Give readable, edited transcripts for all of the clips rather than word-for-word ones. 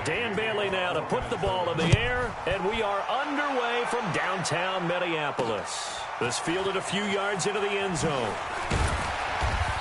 Dan Bailey now to put the ball in the air, and we are underway from downtown Minneapolis. This fielded a few yards into the end zone.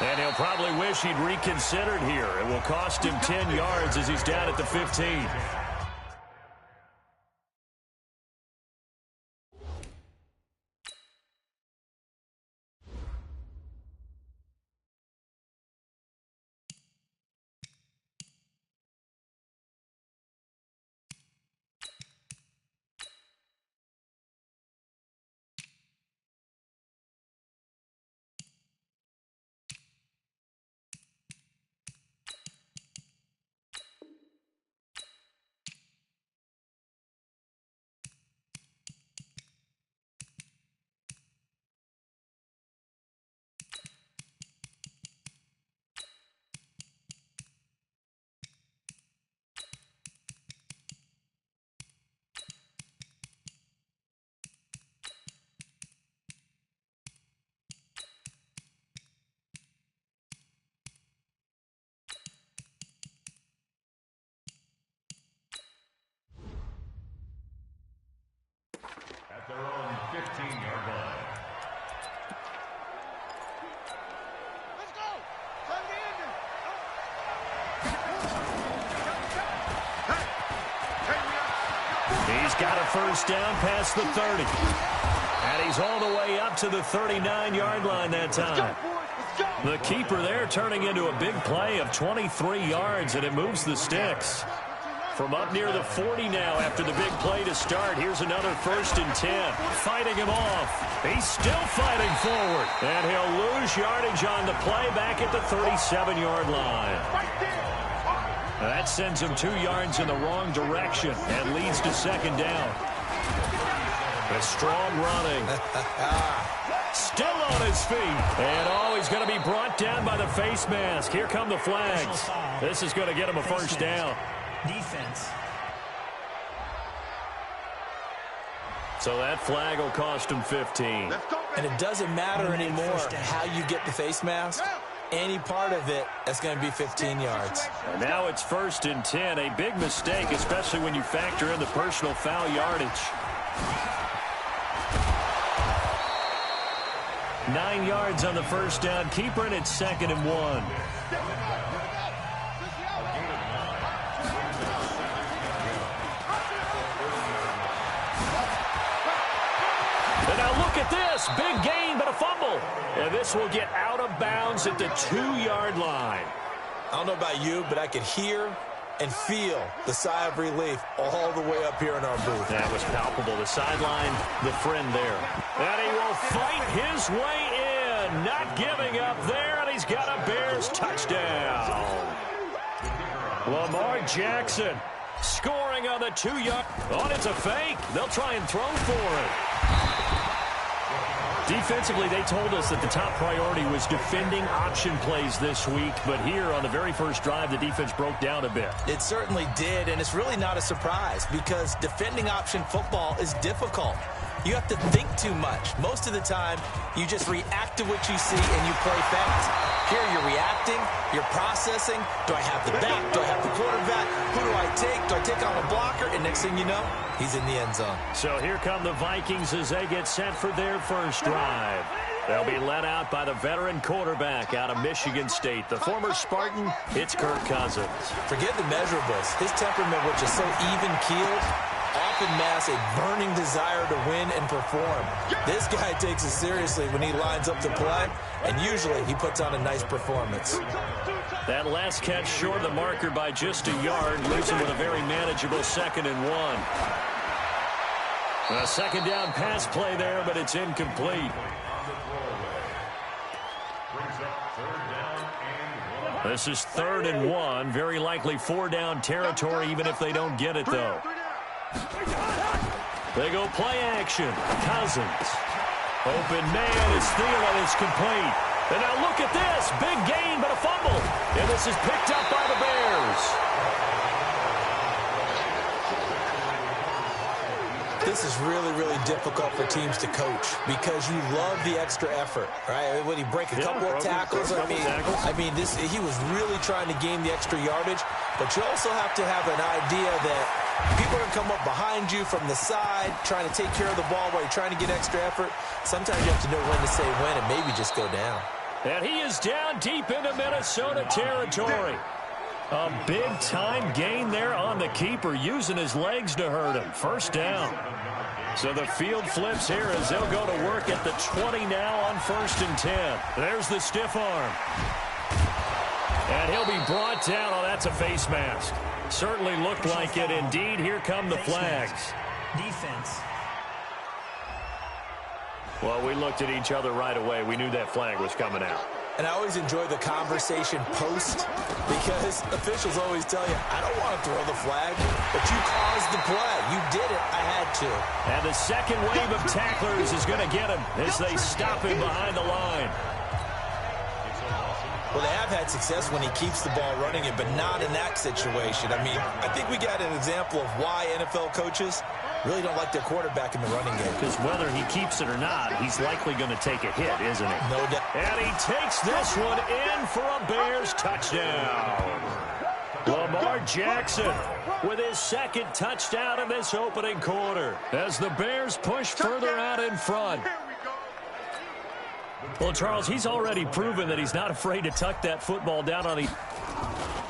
And he'll probably wish he'd reconsidered here. It will cost him 10 yards as he's down at the 15. Their own 15-yard line. Let's go! Time to end it. He's got a first down past the 30. And he's all the way up to the 39-yard line that time. The keeper there turning into a big play of 23 yards, and it moves the sticks. From up near the 40 now after the big play to start. Here's another 1st and 10. Fighting him off. He's still fighting forward. And he'll lose yardage on the play back at the 37-yard line. That sends him 2 yards in the wrong direction and leads to 2nd down. A strong running. Still on his feet. And he's going to be brought down by the face mask. Here come the flags. This is going to get him a first down. Defense. So that flag will cost him 15. And it doesn't matter anymore how you get the face mask. Any part of it, that's going to be 15 yards. And now it's 1st and 10. A big mistake, especially when you factor in the personal foul yardage. 9 yards on the first down. Keeper, and it's 2nd and 1. And now look at this. Big gain, but a fumble. And this will get out of bounds at the 2-yard line. I don't know about you, but I could hear and feel the sigh of relief all the way up here in our booth. That was palpable. The sideline, the friend there. And he will fight his way in. Not giving up there, and he's got a Bears touchdown. Lamar Jackson scoring on the 2-yard. Oh, it's a fake. They'll try and throw for it. Defensively, they told us that the top priority was defending option plays this week, but here on the very first drive, the defense broke down a bit. It certainly did, and it's really not a surprise because defending option football is difficult. You have to think too much. Most of the time, you just react to what you see and you play fast. Here you're reacting, you're processing. Do I have the back? Do I have the quarterback? Who do I take? Do I take on a blocker? And next thing you know, he's in the end zone. So here come the Vikings as they get set for their first drive. They'll be led out by the veteran quarterback out of Michigan State. The former Spartan, it's Kirk Cousins. Forget the measurables. His temperament, which is so even-keeled, often masks a burning desire to win and perform. This guy takes it seriously when he lines up to play, and usually he puts on a nice performance. That last catch short of the marker by just a yard, leaves him with a very manageable 2nd and 1. A 2nd down pass play there, but it's incomplete. This is 3rd and 1. Very likely 4-down territory, even if they don't get it, though. They go play action. Cousins. Open man is Thielen. It's complete. And now look at this. Big gain, but a fumble. And this is picked up by the Bears. The this is really, really difficult for teams to coach because you love the extra effort, right? When he break a couple of tackles, he was really trying to gain the extra yardage, but you also have to have an idea that people are going to come up behind you from the side, trying to take care of the ball while you're trying to get extra effort. Sometimes you have to know when to say when and maybe just go down. And he is down deep into Minnesota territory. A big-time gain there on the keeper, using his legs to hurt him. First down. So the field flips here as they'll go to work at the 20 now on 1st and 10. There's the stiff arm. And he'll be brought down. Oh, that's a face mask. Certainly looked like it. Indeed, here come the flags. Defense. Well, we looked at each other right away. We knew that flag was coming out. And I always enjoy the conversation post because officials always tell you, I don't want to throw the flag, but you caused the play. You did it. I had to. And the second wave of tacklers is going to get him as they stop him behind the line. Well, they have had success when he keeps the ball running it, but not in that situation. I mean, I think we got an example of why NFL coaches really don't like their quarterback in the running game. Because whether he keeps it or not, he's likely going to take a hit, isn't he? No doubt. And he takes this one in for a Bears touchdown. Lamar Jackson with his second touchdown in this opening quarter as the Bears push further out in front. Well, Charles, he's already proven that he's not afraid to tuck that football down on the...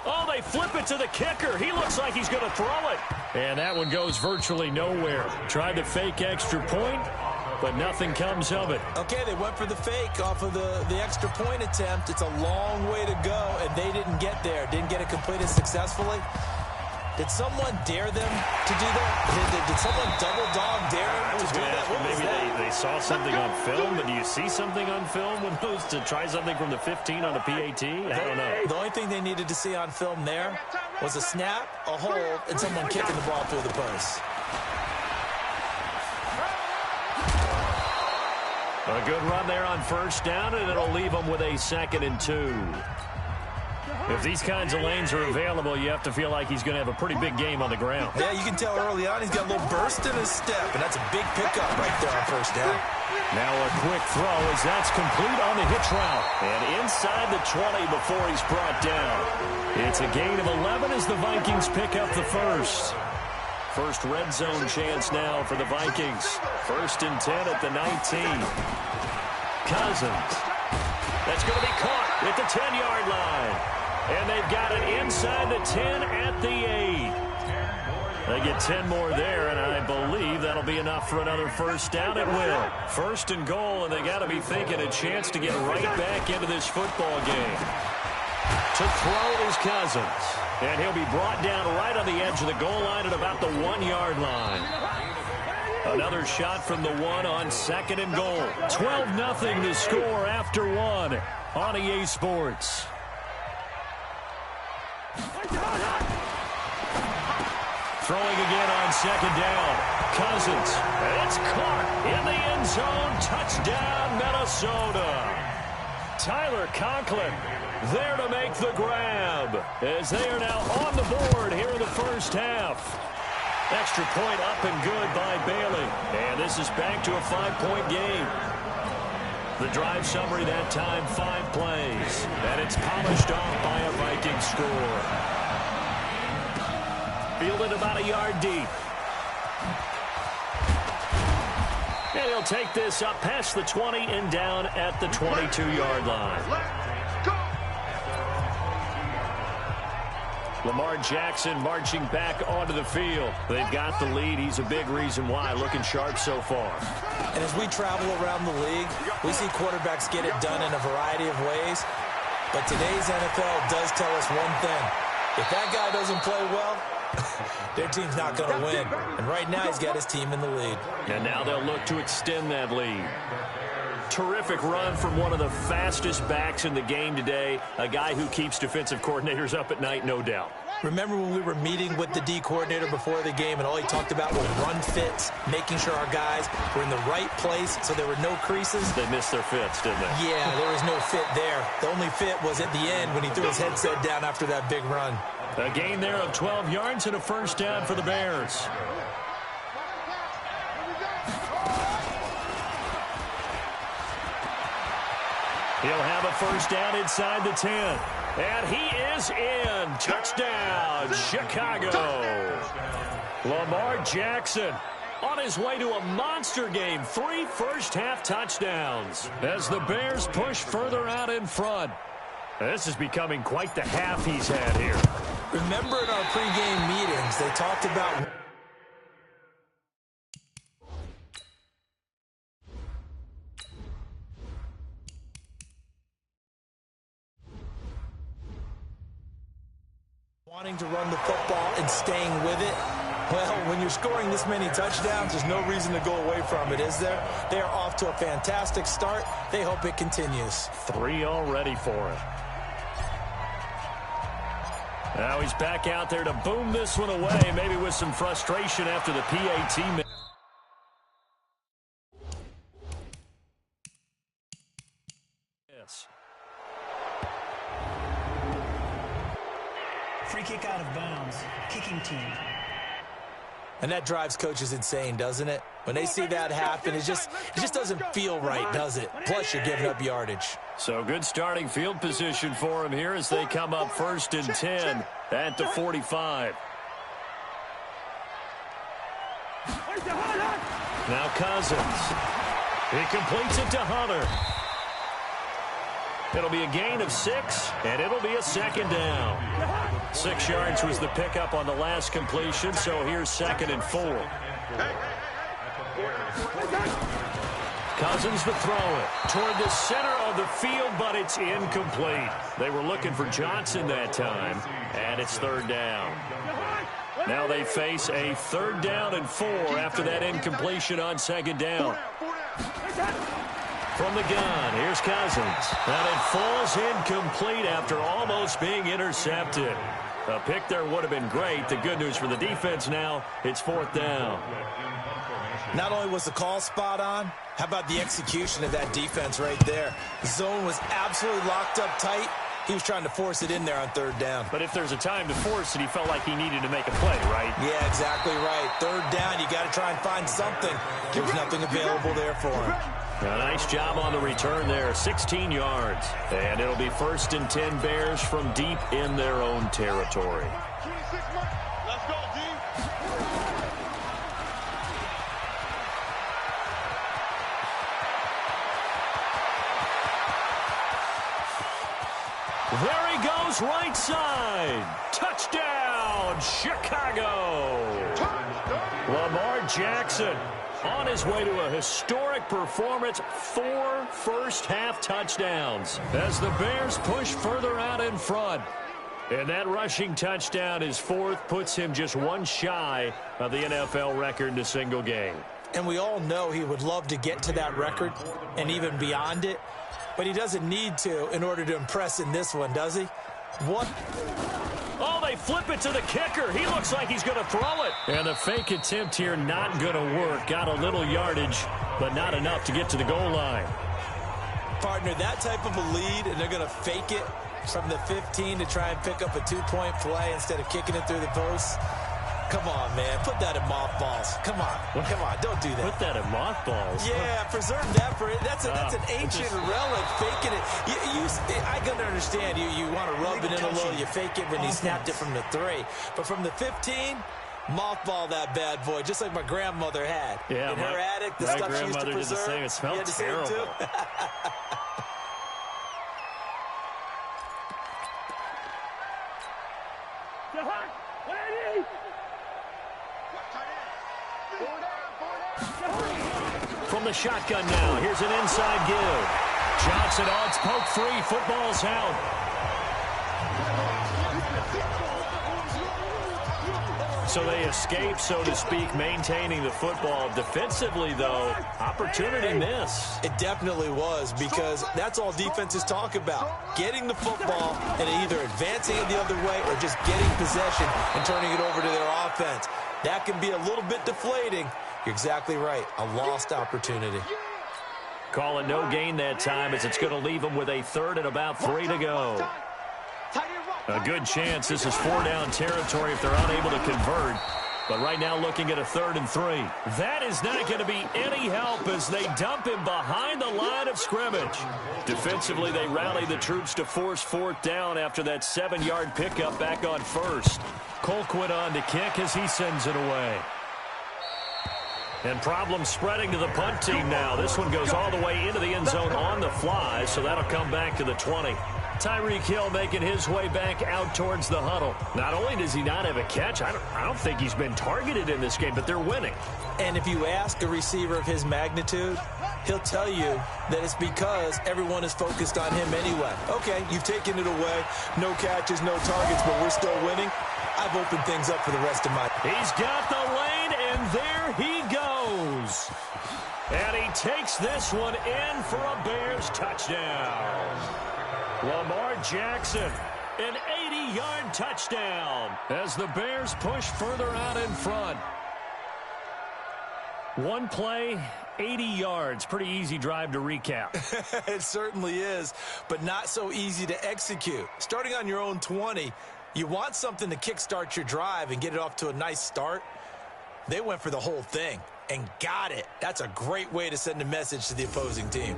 Oh, they flip it to the kicker. He looks like he's going to throw it. And that one goes virtually nowhere. Tried to fake extra point, but nothing comes of it. Okay, they went for the fake off of the extra point attempt. It's a long way to go, and they didn't get there. Didn't get it completed successfully. Did someone dare them to do that? Did someone double dog dare them to do that? Maybe they saw something on film, but do you see something on film when those to try something from the 15 on a PAT? I don't know. The only thing they needed to see on film there was a snap, a hold, and someone kicking the ball through the post. A good run there on first down, and it'll leave them with a 2nd and 2. If these kinds of lanes are available, you have to feel like he's going to have a pretty big game on the ground. Yeah, you can tell early on he's got a little burst in his step, and that's a big pickup right there on first down. Now a quick throw as that's complete on the hitch route. And inside the 20 before he's brought down. It's a gain of 11 as the Vikings pick up the first. First red zone chance now for the Vikings. 1st and 10 at the 19. Cousins. That's going to be caught at the 10-yard line. And they've got it inside the 10 at the 8. They get 10 more there, and I believe that'll be enough for another first down. It will. 1st and goal, and they got to be thinking a chance to get right back into this football game. To throw is Cousins. And he'll be brought down right on the edge of the goal line at about the 1-yard line. Another shot from the 1 on 2nd and goal. 12-0 to score after 1 on EA Sports. Throwing again on 2nd down. Cousins. And it's caught in the end zone. Touchdown, Minnesota. Tyler Conklin there to make the grab as they are now on the board here in the first half. Extra point up and good by Bailey. And this is back to a 5-point game. The drive summary that time, 5 plays. And it's polished off by a Viking score. Fielded about a yard deep. And he'll take this up past the 20 and down at the 22-yard line. Lamar Jackson marching back onto the field. They've got the lead. He's a big reason why. Looking sharp so far. And as we travel around the league, we see quarterbacks get it done in a variety of ways. But today's NFL does tell us one thing. If that guy doesn't play well, their team's not going to win. And right now, he's got his team in the lead. And now they'll look to extend that lead. Terrific run from one of the fastest backs in the game today. A guy who keeps defensive coordinators up at night, no doubt. Remember when we were meeting with the D coordinator before the game and all he talked about was run fits, making sure our guys were in the right place so there were no creases? They missed their fits, didn't they? Yeah, there was no fit there. The only fit was at the end when he threw his headset down after that big run. A gain there of 12 yards and a first down for the Bears. He'll have a first down inside the 10. And he is in. Touchdown, Chicago. Lamar Jackson on his way to a monster game. 3 first-half touchdowns as the Bears push further out in front. This is becoming quite the half he's had here. Remember in our pregame meetings, they talked about wanting to run the football and staying with it. Well, when you're scoring this many touchdowns, there's no reason to go away from it, is there? They are off to a fantastic start. They hope it continues. 3 already for him. Now he's back out there to boom this one away, maybe with some frustration after the PAT. Yes. Free kick out of bounds. Kicking team. And that drives coaches insane, doesn't it? When they see that happen, it just doesn't feel right, does it? Plus, you're giving up yardage. So good starting field position for him here as they come up 1st and 10 at the 45. Now Cousins. He completes it to Hunter. It'll be a gain of 6, and it'll be a 2nd down. 6 yards was the pickup on the last completion, so here's 2nd and 4. Cousins to throw it toward the center of the field, but it's incomplete. They were looking for Johnson that time, and it's 3rd down. Now they face a 3rd down and 4 after that incompletion on 2nd down. From the gun, here's Cousins. And it falls incomplete after almost being intercepted. A pick there would have been great. The good news for the defense now, it's 4th down. Not only was the call spot on, how about the execution of that defense right there? The zone was absolutely locked up tight. He was trying to force it in there on 3rd down. But if there's a time to force it, he felt like he needed to make a play, right? Yeah, exactly right. 3rd down, you got to try and find something. There's nothing available there for him. A nice job on the return there, 16 yards. And it'll be 1st and 10 Bears from deep in their own territory. Let's go, D. There he goes, right side. Touchdown, Chicago. Lamar Jackson on his way to a historic performance, 4 first-half touchdowns as the Bears push further out in front. And that rushing touchdown, his 4th, puts him just 1 shy of the NFL record in a single game. And we all know he would love to get to that record and even beyond it, but he doesn't need to in order to impress in this one, does he? What? Oh, they flip it to the kicker. He looks like he's going to throw it. And the fake attempt here not going to work. Got a little yardage, but not enough to get to the goal line. Partner, that type of a lead, and they're going to fake it from the 15 to try and pick up a 2-point play instead of kicking it through the post. Come on, man. Put that in mothballs. Come on. Come on. Don't do that. Put that in mothballs? Yeah, preserve that for it. That's an ancient relic, faking it. I can understand. You want to rub it in a little. You fake it when he snapped it from the 3. But from the 15, mothball that bad boy, just like my grandmother had. Yeah, in her attic, the stuff she used to preserve. Did the same. It smelled terrible. From the shotgun now, here's an inside give. Johnson odds poke free, football's out. So they escape, so to speak, maintaining the football. Defensively, though, opportunity miss. It definitely was, because that's all defenses talk about. Getting the football and either advancing it the other way or just getting possession and turning it over to their offense. That can be a little bit deflating. You're exactly right. A lost opportunity. Call it no gain that time, as it's going to leave them with a 3rd and about 3 to go. A good chance this is 4-down territory if they're unable to convert. But right now looking at a 3rd and 3. That is not going to be any help as they dump him behind the line of scrimmage. Defensively, they rally the troops to force 4th down after that 7-yard pickup back on 1st. Colquitt on to kick as he sends it away. And problems spreading to the punt team now. This one goes all the way into the end zone on the fly, so that'll come back to the 20. Tyreek Hill making his way back out towards the huddle. Not only does he not have a catch, I don't think he's been targeted in this game, but they're winning. And if you ask a receiver of his magnitude, he'll tell you that it's because everyone is focused on him anyway. Okay, you've taken it away. No catches, no targets, but we're still winning. I've opened things up for the rest of my... He's got the lane, and there he goes. And he takes this one in for a Bears touchdown. Lamar Jackson, an 80-yard touchdown as the Bears push further out in front. One play, 80 yards. Pretty easy drive to recap. It certainly is, but not so easy to execute. Starting on your own 20, you want something to kickstart your drive and get it off to a nice start. They went for the whole thing and got it. That's a great way to send a message to the opposing team.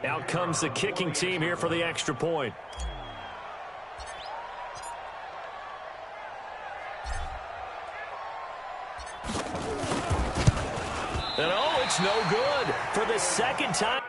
Out comes the kicking team here for the extra point. And oh, it's no good for the second time.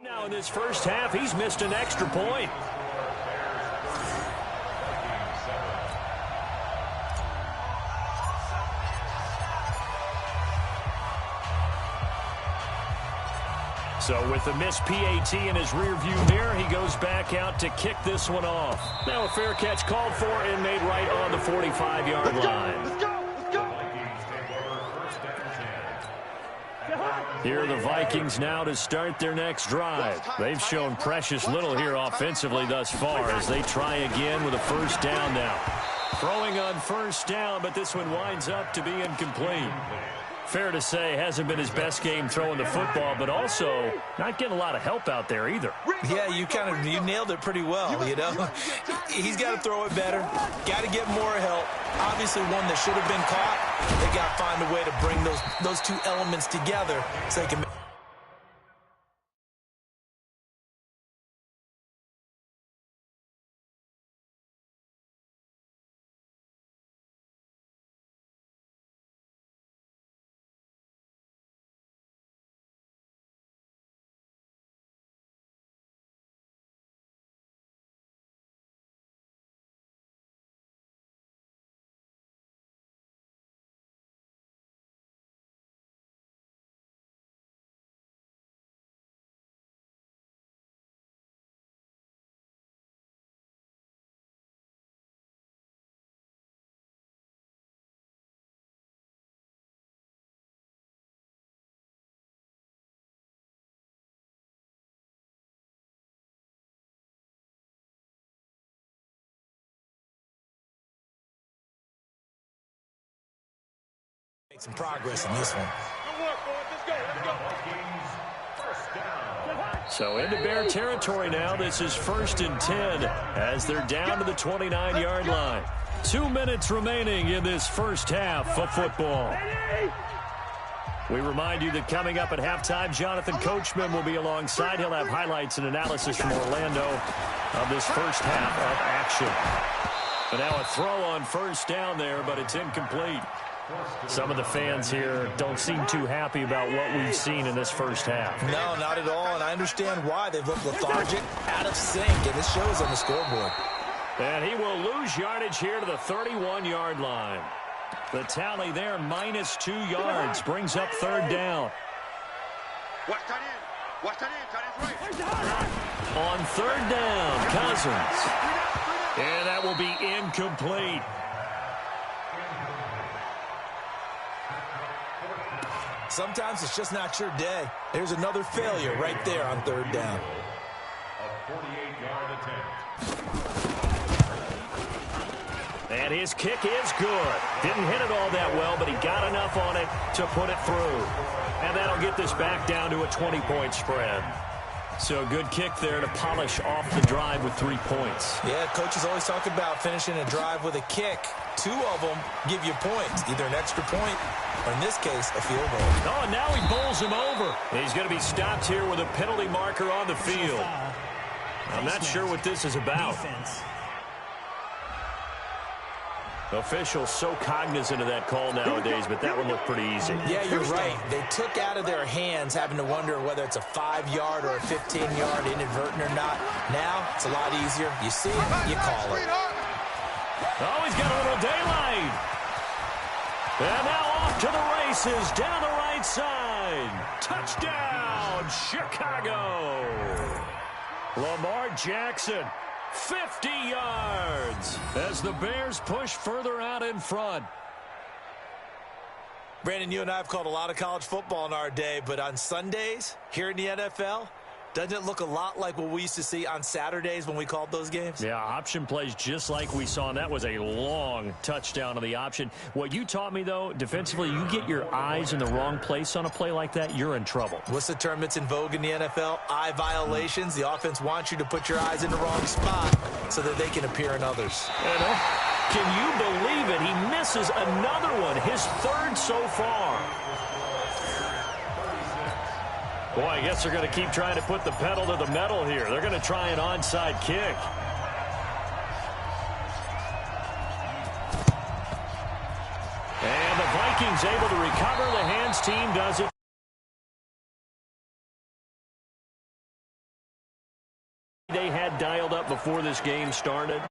Now in this first half, he's missed an extra point. So with the missed PAT in his rearview mirror, he goes back out to kick this one off. Now a fair catch called for and made right on the 45-yard line. Let's go! Here are the Vikings now to start their next drive. They've shown precious little here offensively thus far as they try again with a first down now. Throwing on first down, but this one winds up to be incomplete. Fair to say, hasn't been his best game throwing the football, but also not getting a lot of help out there either. Yeah, you nailed it pretty well, you know. He's got to throw it better, got to get more help. Obviously one that should have been caught. They got to find a way to bring those two elements together so they can make some progress in this one. So into Bear territory now. This is 1st and 10 as they're down to the 29-yard line. 2 minutes remaining in this first half of football. We remind you that coming up at halftime, Jonathan Coachman will be alongside. He'll have highlights and analysis from Orlando of this first half of action. But now a throw on first down there, but it's incomplete. Some of the fans here don't seem too happy about what we've seen in this first half. No, not at all, and I understand why. They've looked lethargic, out of sync, and this shows on the scoreboard. And he will lose yardage here to the 31-yard line. The tally there, minus 2 yards, brings up third down. Watch that in. Watch that in. That is right. On third down, Cousins. And that will be incomplete. Sometimes it's just not your day. There's another failure right there on third down. A 48-yard attempt. And his kick is good. Didn't hit it all that well, but he got enough on it to put it through. And that'll get this back down to a 20-point spread. So a good kick there to polish off the drive with 3 points. Yeah, coaches always talk about finishing a drive with a kick. 2 of them give you points, either an extra point or, in this case, a field goal. Oh, and now he bowls him over. He's going to be stopped here with a penalty marker on the field. I'm not sure what this is about. Defense. Officials so cognizant of that call nowadays, but that one looked pretty easy. Yeah, you're right. They took out of their hands having to wonder whether it's a 5-yard or a 15-yard inadvertent or not. Now, it's a lot easier. You see it, you call it. Oh, he's got a little daylight. And now off to the races down the right side. Touchdown, Chicago. Lamar Jackson. 50 yards as the Bears push further out in front. Brandon, you and I have called a lot of college football in our day, but on Sundays here in the NFL, doesn't it look a lot like what we used to see on Saturdays when we called those games? Yeah, option plays just like we saw, and that was a long touchdown on the option. What you taught me, though, defensively, you get your eyes in the wrong place on a play like that, you're in trouble. What's the term that's in vogue in the NFL? Eye violations. The offense wants you to put your eyes in the wrong spot so that they can appear in others. Can you believe it? He misses another one, his third so far. Boy, I guess they're going to keep trying to put the pedal to the metal here. They're going to try an onside kick. And the Vikings able to recover. The hands team does it. They had dialed up before this game started.